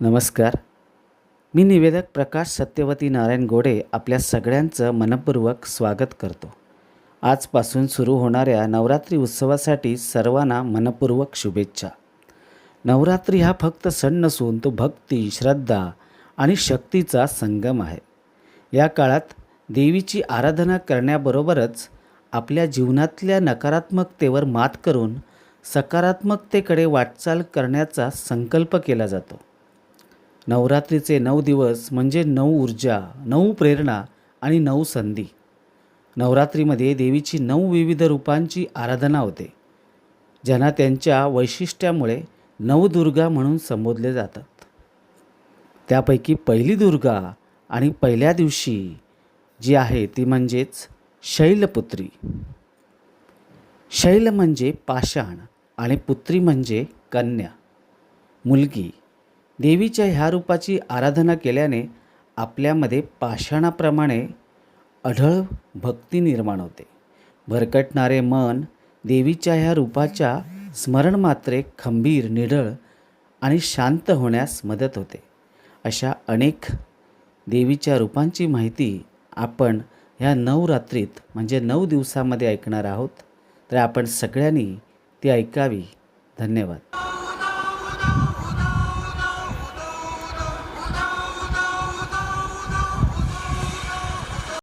नमस्कार. मी निवेदक प्रकाश सत्यवती नारायण गोडे आपल्या सगळ्यांचं मनपूर्वक स्वागत करतो. आजपासून सुरू होणाऱ्या नवरात्री उत्सवासाठी सर्वांना मनपूर्वक शुभेच्छा. नवरात्री हा फक्त सण नसून तो भक्ती, श्रद्धा आणि शक्तीचा संगम आहे. या काळात देवीची आराधना करण्याबरोबरच आपल्या जीवनातल्या नकारात्मकतेवर मात करून सकारात्मकतेकडे वाटचाल करण्याचा संकल्प केला जातो. नवरात्रीचे 9 दिवस म्हणजे 9 ऊर्जा, 9 प्रेरणा आणि 9 संधी. नवरात्रीमध्ये देवीची 9 विविध रूपांची आराधना होते, ज्यांना त्यांच्या वैशिष्ट्यामुळे नवदुर्गा म्हणून संबोधले जातात. त्यापैकी पहिली दुर्गा आणि पहिल्या दिवशी जी आहे ती म्हणजेच शैलपुत्री. शैल म्हणजे पाषाण आणि पुत्री म्हणजे कन्या, मुलगी. देवीच्या ह्या रूपाची आराधना केल्याने आपल्यामध्ये पाषाणाप्रमाणे अढळ भक्ती निर्माण होते. भरकटणारे मन देवीच्या ह्या रूपाच्या स्मरणमात्रे खंबीर, निढळ आणि शांत होण्यास मदत होते. अशा अनेक देवीच्या रूपांची माहिती आपण ह्या नवरात्रीत म्हणजे 9 दिवसामध्ये ऐकणार आहोत. तर आपण सगळ्यांनी ती ऐकावी. धन्यवाद.